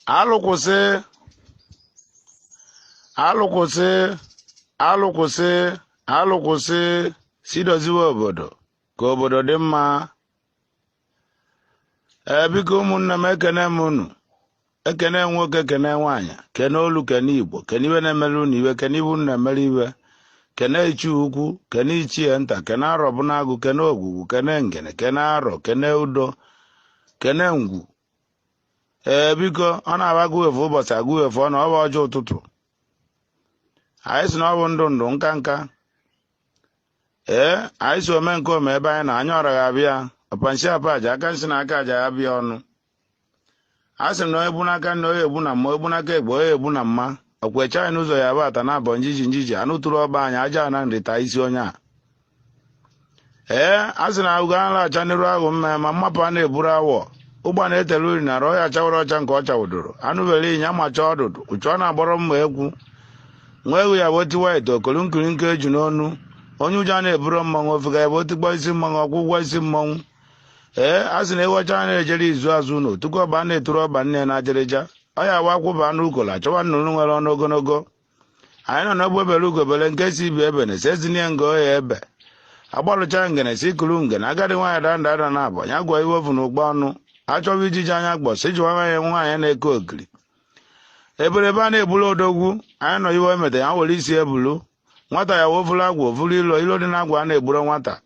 alụkwụsị alụkwụsị alụkwụsị alụkwụsị si doziwe obodo ka obodo dị mma. Biko ụmụnne m, ekene m unu, ekene nwoke, kene nwaanyị, kene olu, kene igbo, kene iwe na-emere unu iwe, kene ibu unu na-emere iwe, kene ichi ukwu, kene ichie nta, kene arọ bụ n'agụ, kene ogwugwu, kene ngene, kene arọ, kene udo, kene ngwu. Biko ọ na-agbago efu ụbọchị agụ efu ọ na ọ bụ ọjọọ ụtụtụ. Anyị si na ọ bụ ndụ ndụ nka nka. Anyị si ome nke ome ebe anyị na anya ọra ya abịa ọpanshi apa aja aka nsi na aka aja ya bịa ọnụ. A sị m na onye ebu n'aka nne onye ebu na mma, ebu n'aka egbe onye ebu na mma, okwecha anyị n'ụzọ ya bata na abọ njiji njiji anụ tụrụ ọba anyị aja na nrita isi onye a. A sị na agụgo a na-acha n'iru ahụ mma ma mmapụ a na-eburu awọ ụgba na-etelu uri na ọya chawara ọcha nke ọ chawụdoro anụ bere inye amacha ọdụdụ uchu ọ na-agbọrọ mma egwu nwa ewu ya botiwa ite okolu nkiri nke eju n'onu onye ụjọ na-eburu mmanwụ ofega ya botikpọ isi mmanwụ ọkwụ ụgwọ isi mmanwụ. A sị na ewu ọcha na-ejere izu azụ ụlọ tupu ọba na-eturu ọba nne na ajerịja ọ ya awa kwụba anụ ukola achọwa nnụnụ nwere ọnụ ogologo. Anyị nọ n'ogbe bere ugobele nke si ibi ebe na esezinie nga oya ebe agbalụcha ngene si ikulu ngene agadi nwaanyị danda ada na abọ ya gwa iwe ofu na ụgbọ ọnụ achọwa ijiji anya gbọsị jiwa nwaanyị nwaanyị na-eke ogiri eberebe a na-ebulu odogwu. Anyị nọ iwe emeta ya were isi ebulu nwata ya wofulu agwa ofulu ilo dị na agwa a na-egburo nwata.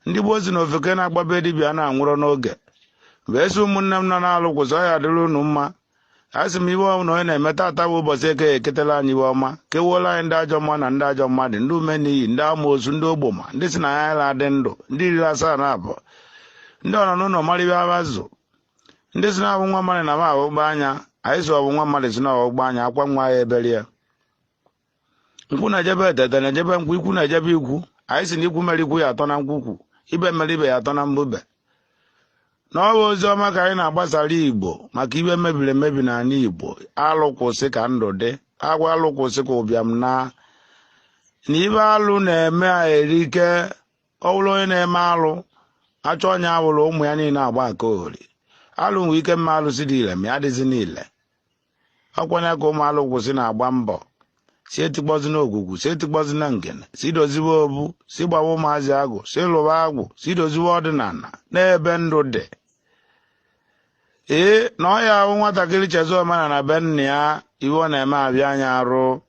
Ndị gboo si na ofeke na-agbabe dibịa na-anwụrụ n'oge wee sị ụmụnne m nọ na-alụ kwụsị ọ ya dịrị unu mma. A sị m iwe na onye na-emeta ata bụ ụbọchị eke ya eketela anyị iwe ọma kewuola anyị ndị ajọ mma na ndị ajọ mmadụ, ndị ume n'iyi, ndị amoosu, ndị ogboma, ndị si na ya la adị ndụ, ndị 72, ndị ọ nọ n'ụlọ maribe abazụ, ndị si na abụ nwa mmadụ na ma ọgbụgba anya. Anyị si ọ bụ nwa mmadụ si na ọgbụgba anya akwa nwa ya ebere ya. Nkwụ na-ejebe etete na-ejebe nkwụ, ikwu na-ejebe ikwu. Anyị si na ikwu mere ikwu ya atọ na nkwukwu, ibe mere ibe ya atọ na mbube. Na ọ bụ ozi ọma ka anyị na-agbasara Igbo maka ibe mebiri emebi n'ala Igbo. Alụkwụsị ka ndụ dị, agwa alụkwụsị ka ụbịam na ibe alụ na-eme erike. Ọ bụrụ onye na-eme alụ achọ onye abụrụ ụmụ ya niile agba aka ori. Alụ nwere ike mma alụsị dị ile ma ya adịzi niile. Ọkwanye ka ụmụ alụkwụsị na-agba mbọ si etikpọzi n'ogwugwu, si etikpọzi na ngene, si doziwe obu, si gbawa ụmụazị agụ, si lụwa agwụ, si doziwe ọdịnala n'ebe ndụ dị. Na ọ ya ahụ nwatakịrị Chezọma na be nna ya iwe ọ na-eme abịa anya arụ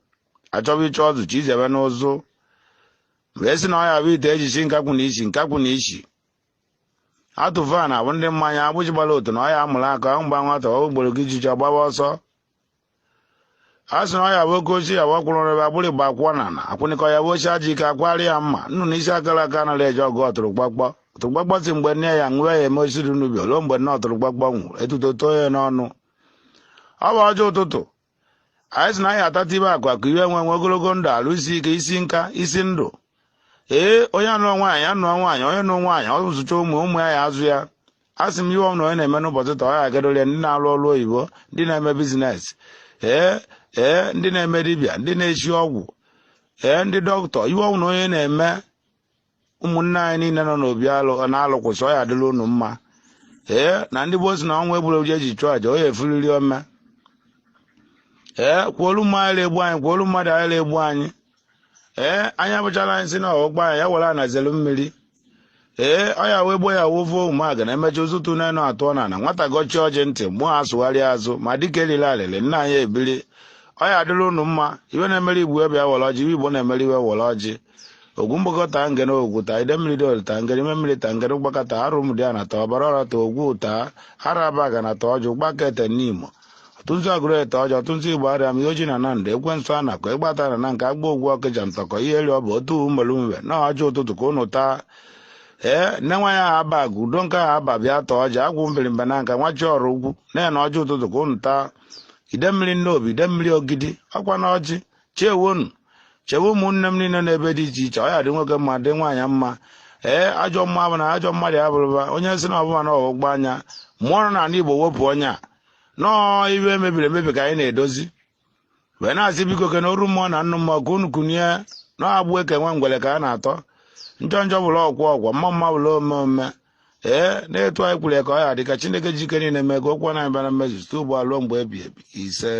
achọba ịchọ ọzụ chi izebe n'ụzụ wee sị na ọ ya bụ ite ejichi nkakwụ na isi nkakwụ na isi atụfa na abụ ndị mmanya agbụji gbara otu na ọ ya amụrụ aka mgba nwata ọ gboro gị ijiji ọgbaba ọsọ. A sị na ọ ya bụ oke ochi ya wakwụrụ ebe agbụrụ igba akwụọ na na akwụnịkọ ya bụ ochi aja ike akwari ya mma nnụ na isi akara aka anaghị eji ọgụ ọtụrụgbakpọ ọtụrụgbakpọ si mgbe nne ya nwee ya eme osiri n'ubi oluo mgbe nne ọtụrụgbakpọ nwụrụ etuto too ya n'ọnụ. Ọ bụ ọjọọ ụtụtụ. Anyị sị na anyị atata ibe akwa ka iwe nwe ogologo ndụ alụ isi ike isi nka isi ndụ. Onye anụọ nwaanyị anụọ nwaanyị onye nụ nwaanyị ọ zụcha ụmụ ya ya azụ ya. A sị m iwe na onye na-eme n'ụbọchị taa ọ ya agadolie ndị na-alụ ọrụ oyibo, ndị na-eme bizines, ndị na-eme dibịa, ndị na-echi ọgwụ, ndị dọkịta. Iwe na onye na-eme ụmụnne anyị niile nọ n'obi alụ na-alụkwụsị ọ ya adịla unu mma. Na ndị gboo si na ọnwa egburu oji eji chụọ aja onye efuriri ome. Kwuolu mma anyị egbu anyị, kwuolu mmadụ anyị egbu anyị. Anya bụchala anyị si na ọgbọ anyị ya were anazelu mmiri. Ọ ya wee gbo ya wovuo ụmụaga na emecha ụzụtụ n'enu atụọ na nwata gọchie ọjị ntị mụọ asụgharịa azụ ma dịka elile alịlị nna anyị ebili. Ọ ya adịla unu mma. Iwe na-emere Igbo ebe ya were ọjị, iwe Igbo na-emere iwe were ọjị. Ogwu mgbakọta ngene ogwu ta ide mmiri dị olita ngene ime mmiri ta ngene gbakọta arụ ụmụdị a na ta ọbara ọra ta ogwu ta ara abaga na ta ọjụ gbaka ete n'Imo ọtụtụ agụrụ ete ọjọ ọtụtụ Igbo arịa m ihe oji na ndụ ekwensu a nakọ ịgbata na nke agba ogwu ọkịja ntọkọ ihe eri ọ bụ otu mbelu mbe na ọjọ ụtụtụ ka ụnụ taa. Nne nwa ya aba agụ udo nke ahụ aba bịa ta ọjị agwụ mbirimba na nka nwachi ọrụ ugwu na ya na ọjọ ụtụtụ ka ụnụ taa. Ide mmiri nnobi ide mmiri ogidi ọkwa na ọjị chewonu chewe ụmụnne m niile n'ebe dị iche iche. Ọ ya dị nwoke mma dị nwaanyị mma. Ajọ mma bụ na ajọ mmadụ ya bụrụba onye si na ọbụma na ọgbụgba anya mụọ na ala Igbo wepụ onye a nọọ iwe mebiri emebi ka anyị na-edozi wee na-asị biko ke na oru mmụọ na nnụ mmụọ ka unu kunie na agbụ eke nwe ngwele ka a na-atọ njọ njọ bụla ọkwụ ọgwọ mma mma bụla ome ome na-etu anyị kwuru ya ka ọ ya dị ka Chineke jike niile mee ka okwu anyị bịa na mmezu site ugbu a ruo mgbe ebi ebi ise